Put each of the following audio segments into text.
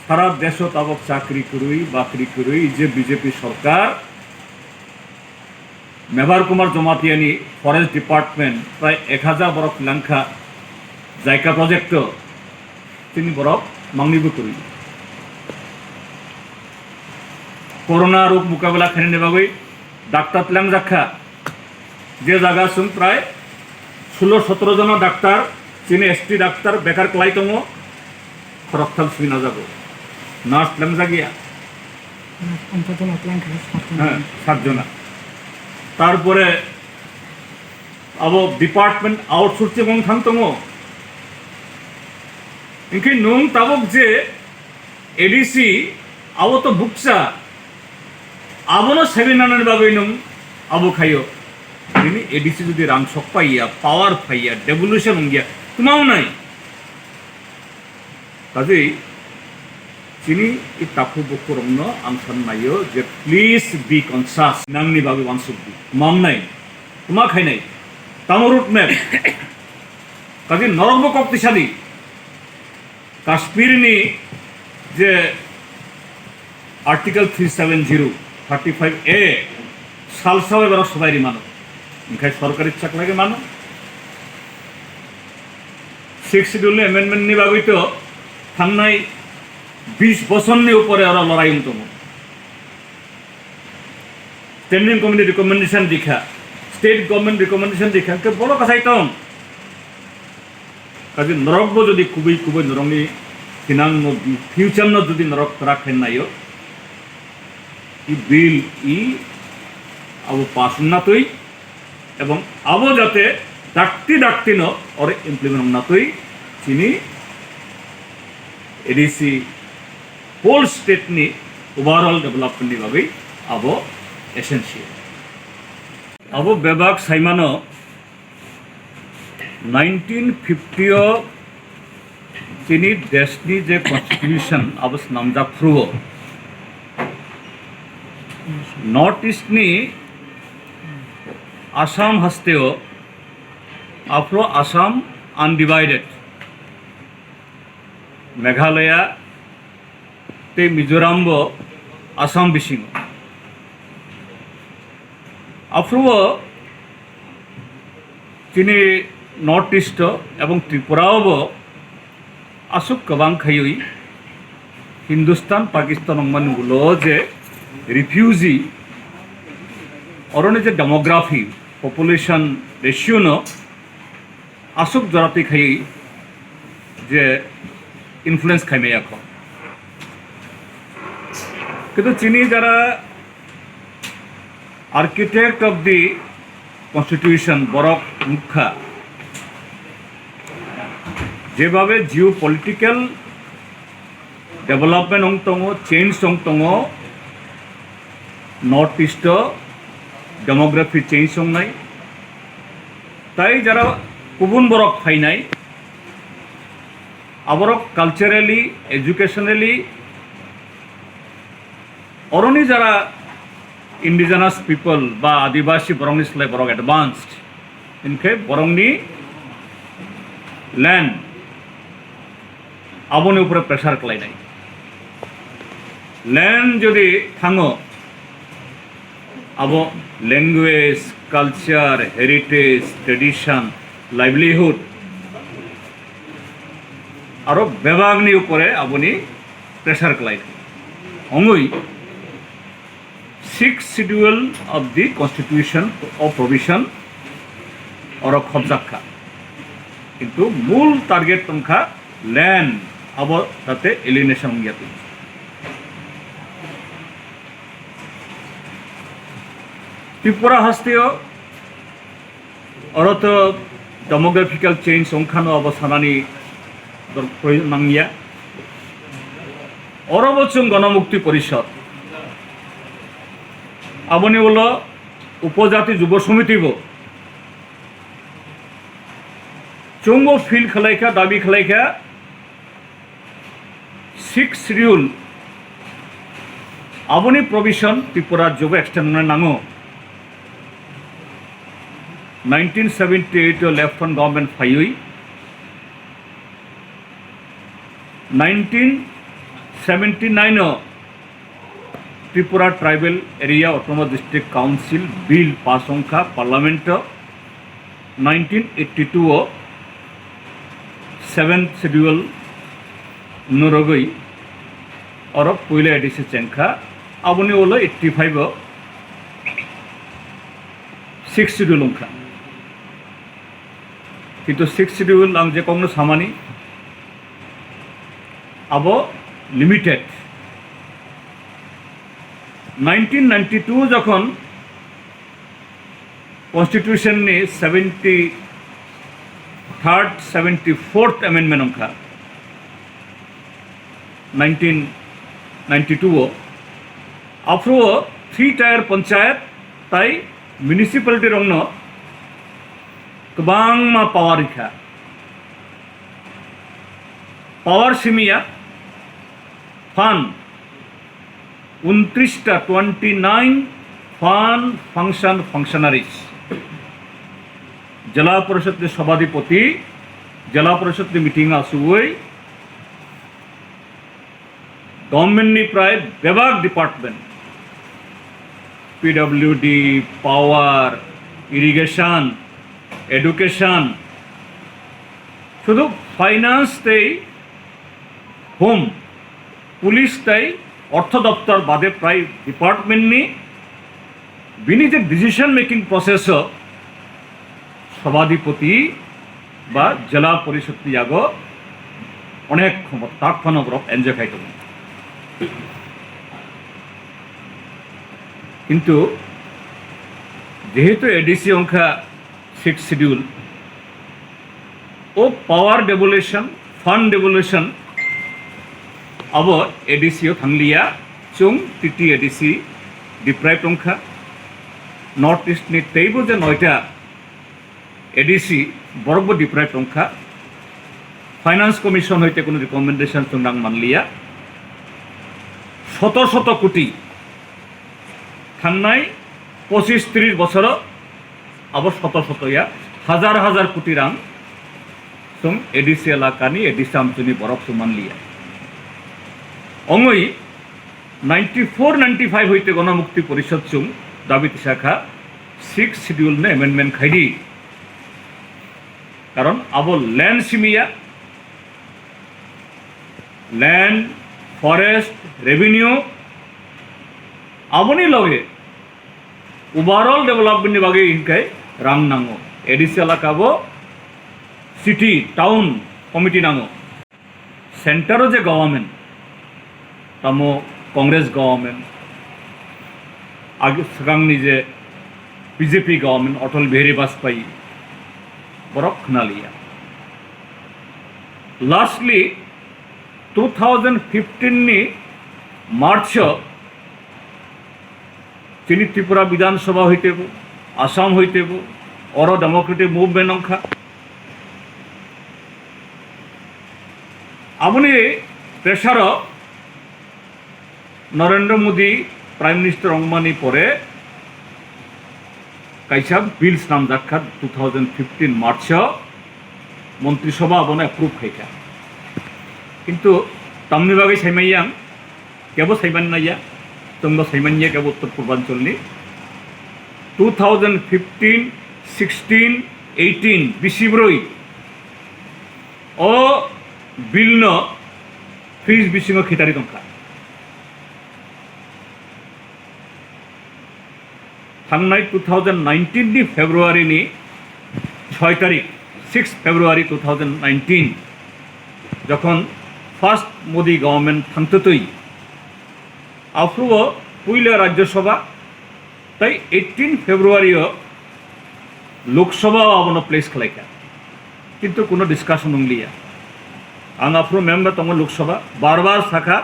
সারা দেশ তাবক চাকরি করুই বাকরি করুই যে বিজেপি সরকার মেবার কুমার জমাতিয়ানি ফরেস্ট ডিপার্টমেন্ট প্রায় 1000 বরফ লাংখা জায়গা প্রজেক্ট তিনি বরফ মাংনিবো করি করোনা রোগ মোকাবিলা খানি বাগৈ ডাক্তার ত্লাং জাখা যে জায়গা সুং প্রায় 16-17 জন ডাক্তার চিনি এসটি ডাক্তার বেকার ক্লাই দङ খরকথাল সুই না যাব নার্স ত্লাং জাগিয়া হ্যাঁ 7 জনা তারপরে আবো ডিপার্টমেন্ট আউটসোর্সিং বং থাং দङ ইনকি নং তাবক যে এডিসি আবো তো বুকসা আবনো সেমিনারের বাগৈ নং আবো খাইও ini edisi যদি রাং সক পাইয়া পাওয়ার পাইয়া ডেভলিউশন হঙ্গিয়া তোমাও নাই কাজেই চিনি এই তাফু বকরমন আং সাননাयो যে প্লিজ বি কনসাস নাংনি বাগৈ ওয়ানসুবি মাম নাই তোমা খাই নাই তামো রুট ম্যাপ কাজে নরঙ্গ কক্তিশালী কাশ্মীরনি যে আর্টিকেল 370 35A সালসাও এবার সবাই মানো ওখানে সরকারি চাকরি মানো 6 শিডিউল এমেন্ডমেন্ট নি বাগৈ তো থাংনাই 20 বছরনি উপরে ওরা লড়াই উন্তম স্ট্যান্ডিং কমিটি রিকমেন্ডেশন দিখা স্টেট গভর্নমেন্ট রিকমেন্ডেশন দিখা কে বড় কথাই তো কাজে নরকব যদি খুবই খুবই নরংনি ফিনাং ফিউচার ন যদি নরক রাখেন নাইও ই বিল ই আবো পাস নাতই এবং আবো যাতে ডাক্তি ন और ইমপ্লিমেন্ট নাতই চিনি এডিসি হোল স্টেট নি ওভারঅল ডেভেলপমেন্ট নি বাগৈ আবো এসেনশিয়াল আবো বেবাক সাইমানো 1950 চিনি দেশনি যে কনস্টিটিউশন আবো নামজা ফ্রুও নর্থ ইস্ট নি आसाम हस्तेओ आफ्रो आसाम अनडिवाइडेड मेघालय ते मिजोराम बो आसाम बिसिंग आफ्रो चिनी नर्थ इस्ट एवं त्रिपुराओ बो आसुक गोबां खायै हिंदुस्तान पाकिस्तान अंगमानगुलो जे रिफ्यूजी अरने जे डेमोग्राफी पपुलेशन रेशियो न आसुक जराती खाई जे इनफ्लुएंस खाइमे এখন কিন্তু চিনি যারা आर्किटेक्ट ऑफ दी कन्स्टिट्यूशन बरक मुखा যেভাবে জিও পলিটিক্যাল डेवलपमेंट अंग दङ चेंज अंग दङ नर्थ इस्ट डेमोग्राफी चेंज संनाय ताई जरा गुबुन बरक फाइनाय आबरक कालचारेलि एजुकेशनेलि अरनि जरा इंडिजिनास पिपल बा आदिवासी बरंनि स्लाय बरक एडवांस्ड इनके बरंनि लैंड आबोनि ऊपर प्रेसार खालायनाय लैंड जदि थाङो आबो language culture heritage tradition livelihood और बेबागनी ऊपरे आबोनी प्रेसार खालाय अंगई 6 schedule of the constitution of provision और खबजाखा किंतु मूल टार्गेट तंखा लैंड आबो ताते एलिनेशन गयाते त्रिपुरा हस्तेओ और तो डेमोग्राफिकल चेंज संखानो अवसानानी नांगिया और बचुं गणमुक्ति परिषद आबनी बोलो उपजाति युव समिति बो चुंगो फिल खालायखा दाबी खालायखा 6 शिड्यूल आबनी प्रोविजन त्रिपुरा जुब एक्सटेंड नांगो 1978 लेफ्टन government five 19 79 Tripura tribal area autonomous district council bill pass সংখ্যা পার্লামেন্ট 1982 7th শিডিউল नुरगई और पहले एडिसी चेंखा अबनी ओलो 85 6 शिड्यूल उनखा किंतु 6 शिड्यूल आं जे कौन सामानी अब लिमिटेड 1992 जखन कन्स्टिट्यूशन नि 73rd 74th अमेंडमेंट उनखा 1992 आफ्रो 3-tier पंचायत ताई म्युनिसिपालिटी रंगनो गोबां मा पावर इखा पावर सिमिया फान 29 फान फांक्शन फंक्शनारिज जिला परिषद के सभाधिपति जिला परिषद की मीटिंग आसुई गवर्नमेंट प्राय विभाग department PWD power irrigation education शुधु फाइनान्स तई होम पुलिस तई अर्थ दफ्तर बादे प्राय डिपार्टमेंट नि बिनि जे डिसिशन मेकिंग प्रसेस सभाधिपति बा जिला परिषद आगो अनेक क्षमता ताक फानग्रह एनजय खाई किंतु जेहेतु एडिसी अंका 6 शिड्यूल ओ पावर डेवोल्यूशन फंड डेवोल्यूशन अब एडिसी थांगलिया चुंग टीटी एडिसी डिप्राइव अंका नॉर्थ ईस्ट नि तेइबो जे 9टा एडिसी बरबो डिप्राइव अंका फाइनान्स कमिशन हईते कोनो रिकमेंडेशन चुंग मानलिया शत शत कोटी थांनाय 25-30 बছर अब शत शत या हजार हजार कोटी रां जों एडिसी एलाकानि एडिसी आमचुनि बरफ सुमान लिया अंगई 94-95 हईते गणमुक्ति परिषद चुं दाबी शाखा 6 शिड्यूल ने एमेंडमेंट खाई कारण अब लैंड सिमिया लैंड फरेस्ट रेवेन्यू आबनी लगे ओवरऑल डेवलपमेंट बागे इनके रां नांगो एडिसी एलाकाबो सिटी टाउन कमिटी नांगो सेंटारो जे गवर्नमेंट तामो कांग्रेस गवर्नमेंट आगे सिगांनि जे बीजेपी गवर्नमेंट अटल बिहारी वाजपेयी बरफ खोनालिया लास्टली 2015 नि मार्च चीनी त्रिपुरा विधानसभा हईतेबो आसाम हईतेबो और डेमोक्रेटिक मुभमेंट अंखा आबनी प्रेसार नरेंद्र मोदी प्राइम मिनिस्टर अंगमानी परे काइसा बिल्स नाम जाखा 2015 मार्च मंत्रिसभा आबना एप्रुव खाइखा किंतु तमनि बागै साइमाइयां केबो साइमान नाया तंगो साइमानिया केबो उत्तर पूर्वांचलनि 2015 16 18 बिसिब्रई ओ बिलनो फ्रिज बिसिङो खितारि दंखा थांनाय 2019 नि फेब्रुआरी नि 6 तारिख 6 फेब्रुआरी 2019 जखन फार्स्ट मोदी गवर्नमेंट थांततई आफ्रो पहले राज्यसभा तई 18 फेब्रुआरी लोकसभा आबनो प्लेस खालायखा किंतु कोनो डिस्काशन नंलिया आं आफ्रो मेम्बर तंग लोकसभा बार बार साखा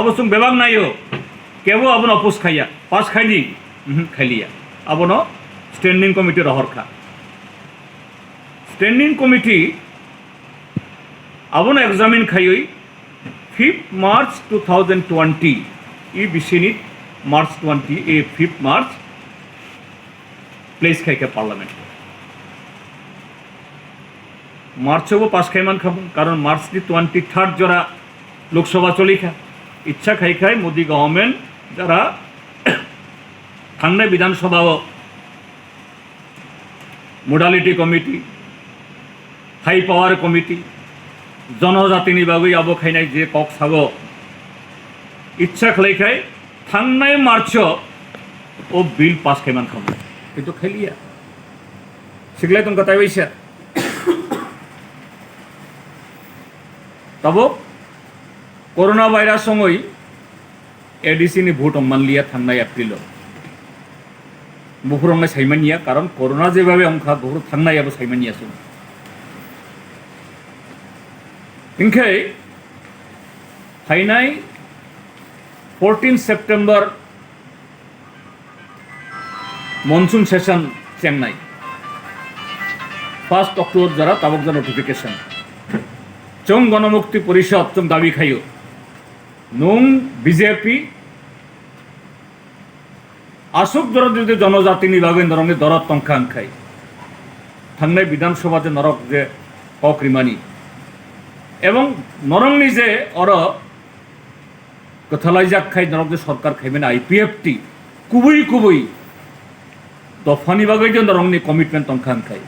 अब सुं बेबाग नायो केबो आबनो अपोज खाइया पास खाइली खाइलिया आबनो स्टैंडिंग कमिटी रहरखा स्टैंडिंग कमिटी आबनो एग्जामिन खाइयै 5 मार्च 2020 ई बिसिनि मार्च 20 ए 5 मार्च प्लेस खाइके पार्लियामेंट मार्चबो पास खाइमान खाबो कारण मार्च नि 23 जरा लोकसभा चलिखा इच्छा खाई खाई मोदी गवर्नमेंट जरा थांनाय विधानसभा modality committee high power committee जनजातिनि बागै आबो खाइनाय जे कक सागो इच्छा खाई खाई थांनाय मार्च ओ बिल पास खाइमान खाबो किन्तु खाइलिया सिगलाय तुम कताय बैसा तब कोरोना भाइरास समय एडीसी नि भोट मानलिया थांनाय एप्रिल बुहुर अंगाय साइमानिया कारण कोरोना जेबाबे अंखा बुहुर थांनायाबो साइमानिया सो इंखाय फाइनाय 14 September monsoon session Chennai 1 October जरा ताबक जा नोटिफिकेशन चों गणमुक्ति परिषद चों दाबी खायो नों बीजेपी आसुक दर जो जनजाति निभागे नरंगे दरत तंखा अंखाय थांनाय विधानसभा जे नरक जे कक्रिमानी एवं नरंगनि जे अर कथालाइजाक खाय नरक जे सरकार खाइमेन आईपीएफटी कुबुई कुबुई दफानि बागै जे नरंगनि कमिटमेंट तंखा अंखाय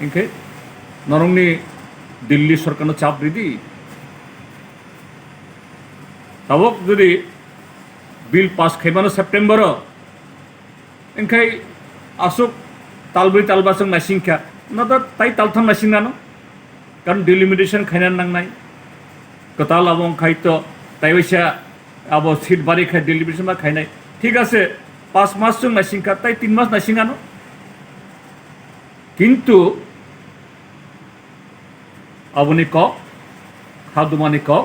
इंखे नरंगनि दिल्ली सरकार चाप दी तबक जुदी बिल पास खाइबानो सेप्टेम्बर इंखाय आसुक तालब्रै तालबासों नासिंखा ना दा ताई तालथाम नासिंगानो कारण डिलिमिटेशन खाइना नांनाय कताल आबो खाइतो ताइवैसा आबो सीट बारि खाइ डिलिमिटेशन बा खाइनाय ठीक आछे 5 मास जों नासिंखा ताई 3 मास नासिंगानो किन्तु आबुनि क खादुमानि क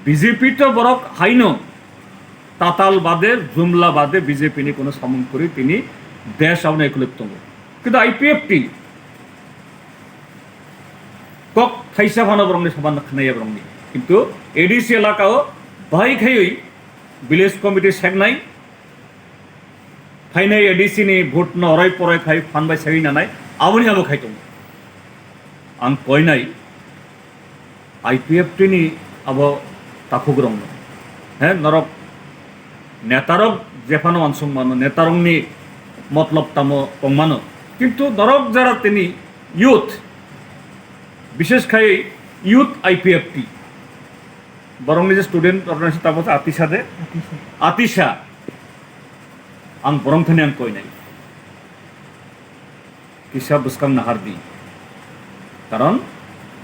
बीजेपी तो बरक हाइनो ताताल बादे जुमला बादे बीजेपी नि कोनो सामन करी तिनी देश आवने एकलिप्त किन्तु आईपीएफटी कक थाइसा भानो बरंनि समान खनाया बरंनि किन्तु एडीसी एलाकाओ बाहाय खायै विलेज कमिटी सेगनाय फाइनाय एडीसी नि भोट न अराय पराय खाय फानबाय सागै नानाय आबुनि आबो खायतं आं कयनाय आईपीएफटी नि आबो ताखुग्रं हे नरक नेतारक जेफानो अनसुं मानो नेतारंनि मतलब तामो पंमानो किन्तु नरक जरा तिनी यूथ विशेष खाय यूथ आईपीएफटी बरंनि जे स्टूडेंट अर्गनाइजेशन ताबो आतिशा दे आतिशा आं बरंथानि आं कयनाय किसा बुसकां नाहार दी कारण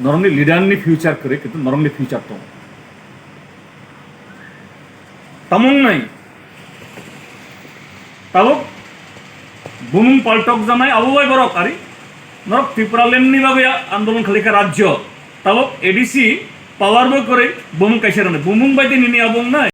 नरंनि लिडारनि फ्यूचार करे किन्तु नरंनि फ्यूचार दं तमंग नाय ताबक बुमुं पाल्टक जानाय आबोबाय बरक आरि नरक त्रिपुरालेण्डनि बागै आन्दोलन खालिका राज्य ताबक एडीसी पावार बो करे बुमुं काइसा बुमुं बायदि निनि आबुं नाय